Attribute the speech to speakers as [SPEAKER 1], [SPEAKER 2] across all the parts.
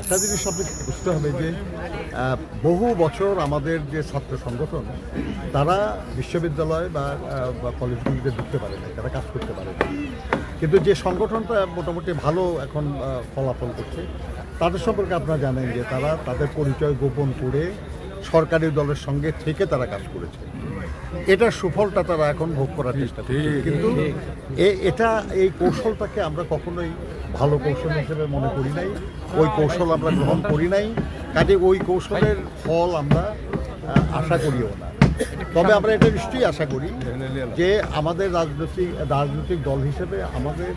[SPEAKER 1] একটা জিনিস আপনাকে বুঝতে হবে যে বহু বছর আমাদের যে ছাত্র সংগঠন তারা বিশ্ববিদ্যালয় বা কলেজগুলিতে ঢুকতে পারে না, তারা কাজ করতে পারে না। কিন্তু যে সংগঠনটা মোটামুটি ভালো এখন ফলাফল করছে তাদের সম্পর্কে আপনারা জানেন যে তারা তাদের পরিচয় গোপন করে সরকারি দলের সঙ্গে থেকে তারা কাজ করেছে। এটার সুফলটা তারা এখন ভোগ করার চেষ্টা করছে। কিন্তু এই কৌশলটাকে আমরা কখনোই ভালো কৌশল হিসেবে মনে করি নাই, ওই কৌশল আমরা গ্রহণ করি নাই, কাজে ওই কৌশলের ফল আমরা আশা করিও না। তবে আমরা এটা নিশ্চয়ই আশা করি যে আমাদের রাজনৈতিক দল হিসেবে আমাদের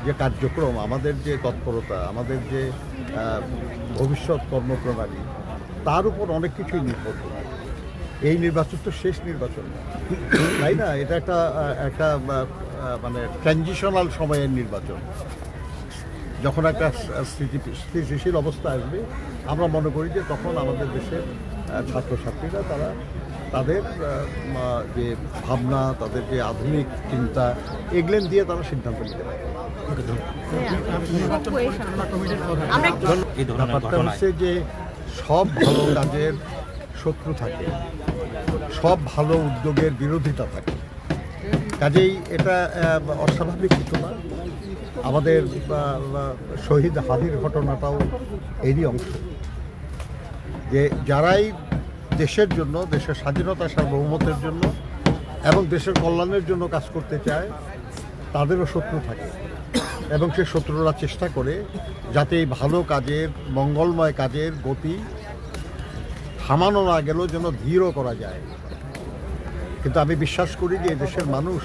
[SPEAKER 1] যে কার্যক্রম, আমাদের যে তৎপরতা, আমাদের যে ভবিষ্যৎ কর্মপ্রণালী, তার উপর অনেক কিছুই নির্ভর করে। এই নির্বাচন তো শেষ নির্বাচন না, তাই না? এটা একটা মানে ট্রানজিশনাল সময়ের নির্বাচন। যখন একটা স্থিতিশীল অবস্থা আসবে আমরা মনে করি যে তখন আমাদের দেশের ছাত্রছাত্রীরা তারা তাদের যে ভাবনা, তাদের যে আধুনিক চিন্তা, এগুলো দিয়ে তারা সিদ্ধান্ত নিতে পারে। ব্যাপারটা হচ্ছে যে সব ভালো কাজের শত্রু থাকে, সব ভালো উদ্যোগের বিরোধিতা থাকে। কাজেই এটা অস্বাভাবিক কিছু না। আমাদের শহীদ হাদির ঘটনাটাও এরই অংশ, যে যারাই দেশের জন্য, দেশের স্বাধীনতা সার্বভৌমত্বের জন্য এবং দেশের কল্যাণের জন্য কাজ করতে চায় তাদেরও শত্রু থাকে, এবং সে শত্রুরা চেষ্টা করে যাতে এই ভালো কাজের, মঙ্গলময় কাজের গতি থামানো না গেলেও যেন ধীরও করা যায়। কিন্তু আমি বিশ্বাস করি যে দেশের মানুষ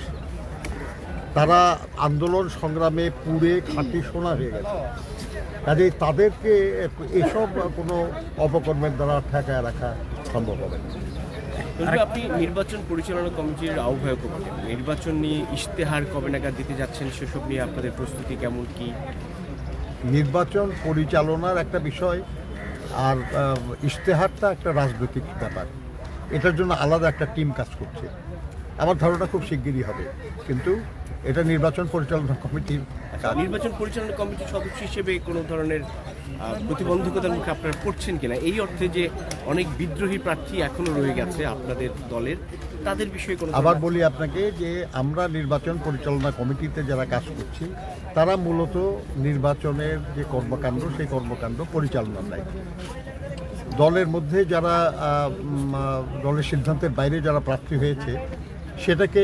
[SPEAKER 1] তারা আন্দোলন সংগ্রামে পুড়ে খাঁটি সোনা হয়ে গেছে, কাজেই তাদেরকে এসব কোনো অপকর্মের দ্বারা ঠেকায় রাখা সম্ভব হবে না।
[SPEAKER 2] আপনি নির্বাচন পরিচালনা কমিটির আহ্বায়ক, নির্বাচন নিয়ে ইশতেহার কবে নাগাদ দিতে যাচ্ছেন, সেসব নিয়ে আপনাদের প্রস্তুতি কেমন কি?
[SPEAKER 1] নির্বাচন পরিচালনার একটা বিষয়, আর ইশতেহারটা একটা রাজনৈতিক ব্যাপার। এটার জন্য আলাদা একটা টিম কাজ করছে। আমার ধারণা খুব শিগগিরই হবে, কিন্তু এটা নির্বাচন পরিচালনা কমিটির।
[SPEAKER 2] নির্বাচন পরিচালনা কমিটির সদস্য হিসেবে কোনো ধরনের প্রতিবন্ধকতার মুখে আপনারা পড়ছেন কিনা, এই অর্থে যে অনেক বিদ্রোহী প্রার্থী এখনো রয়ে গেছে আপনাদের দলের, তাদের বিষয়ে কোনো?
[SPEAKER 1] আবার বলি আপনাকে যে আমরা নির্বাচন পরিচালনা কমিটিতে যারা কাজ করছি তারা মূলত নির্বাচনের যে কর্মকাণ্ড, সেই কর্মকাণ্ড পরিচালনার দায়িত্ব। দলের মধ্যে যারা দলের সিদ্ধান্তের বাইরে যারা প্রার্থী হয়েছে সেটাকে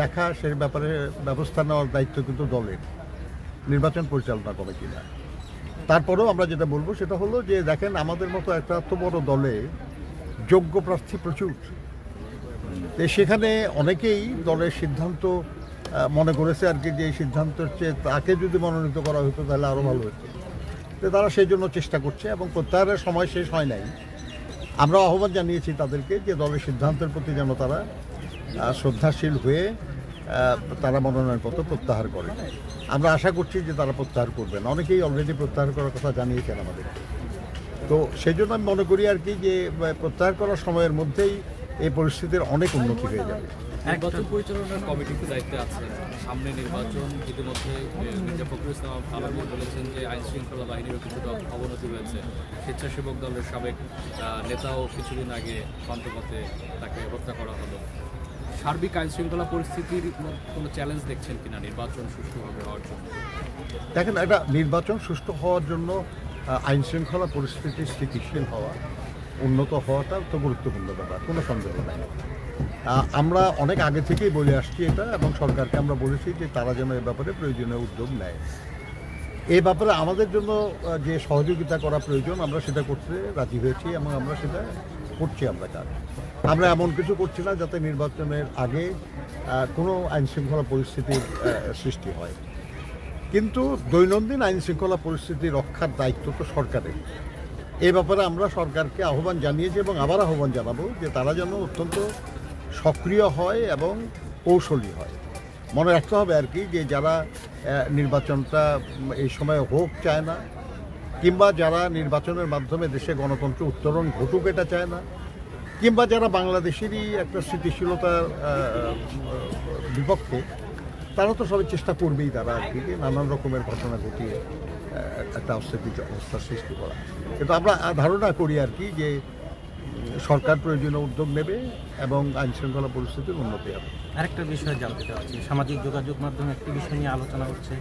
[SPEAKER 1] দেখা, সে ব্যাপারে ব্যবস্থা নেওয়ার দায়িত্ব কিন্তু দলের, নির্বাচন পরিচালনা কমিটি না। তারপরেও আমরা যেটা বলবো সেটা হলো যে দেখেন, আমাদের মতো একটা এত বড় দলে যোগ্য প্রার্থী প্রচুর, সেখানে অনেকেই দলের সিদ্ধান্ত মনে করেছে আর কি, যে এই সিদ্ধান্তের চেয়ে তাকে যদি মনোনীত করা হতো তাহলে আরও ভালো হতো। তো তারা সেই জন্য চেষ্টা করছে, এবং প্রত্যাহারের সময় শেষ হয় নাই। আমরা আহ্বান জানিয়েছি তাদেরকে যে দলের সিদ্ধান্তের প্রতি যেন তারা শ্রদ্ধাশীল হয়ে তারা মনোনয়নপত্র প্রত্যাহার করে। আমরা আশা করছি যে তারা প্রত্যাহার করবেন। অনেকেই অলরেডি প্রত্যাহার করার কথা জানিয়েছেন আমাদের। তো সেই জন্য আমি মনে করি আর কি যে প্রত্যাহার করার সময়ের মধ্যেই এই পরিস্থিতির অনেক উন্নতি হয়ে যাবে।
[SPEAKER 3] নির্বাচন পরিচালনার কমিটিতে দায়িত্বে আছে, সামনে নির্বাচন। ইতিমধ্যে মির্জা ফখরুল ইসলাম আলমী বলেছেন যে আইন শৃঙ্খলা বাহিনীরও কিছুটা অবনতি হয়েছে। স্বেচ্ছাসেবক দলের সাবেক নেতাও কিছুদিন আগে পান্থপথে তাকে হত্যা করা হলো। সার্বিক আইন শৃঙ্খলা পরিস্থিতির কোনো চ্যালেঞ্জ দেখছেন কিনা নির্বাচন সুষ্ঠুভাবে হওয়ার জন্য?
[SPEAKER 1] দেখেন, একটা নির্বাচন সুষ্ঠু হওয়ার জন্য আইন শৃঙ্খলা পরিস্থিতি স্থিতিশীল হওয়া, উন্নত হওয়াটা তো গুরুত্বপূর্ণ ব্যাপার, কোনো সন্দেহ নাই। আমরা অনেক আগে থেকেই বলে আসছি এটা, এবং সরকারকে আমরা বলেছি যে তারা যেন এ ব্যাপারে প্রয়োজনীয় উদ্যোগ নেয়। এই ব্যাপারে আমাদের জন্য যে সহযোগিতা করা প্রয়োজন আমরা সেটা করতে রাজি হয়েছি, এবং আমরা সেটা করছি। আমরা কাজ, আমরা এমন কিছু করছি না যাতে নির্বাচনের আগে কোনো আইন শৃঙ্খলা পরিস্থিতির সৃষ্টি হয়। কিন্তু দৈনন্দিন আইন শৃঙ্খলা পরিস্থিতি রক্ষার দায়িত্ব তো সরকারের। এই ব্যাপারে আমরা সরকারকে আহ্বান জানিয়েছি, এবং আবার আহ্বান জানাবো যে তারা যেন অত্যন্ত সক্রিয় হয় এবং কৌশলী হয়। মনে রাখতে হবে আর কি যে যারা নির্বাচনটা এই সময় হোক চায় না, কিংবা যারা নির্বাচনের মাধ্যমে দেশে গণতন্ত্র উত্তরণ ঘটুক এটা চায় না, কিংবা যারা বাংলাদেশেরই একটা স্থিতিশীলতার বিপক্ষে, তারা তো সবাই চেষ্টা করবেই তারা আর কি নানান রকমের ঘটনা ঘটিয়ে একটা অস্থিতিশীল অবস্থার সৃষ্টি করা। কিন্তু আমরা ধারণা করি আর কি যে সরকার প্রয়োজনীয় উদ্যোগ নেবে এবং আইন শৃঙ্খলা পরিস্থিতির উন্নতি হবে।
[SPEAKER 4] আরেকটা বিষয় জানতে চাচ্ছি, সামাজিক যোগাযোগ মাধ্যমে একটি বিষয় নিয়ে আলোচনা হচ্ছে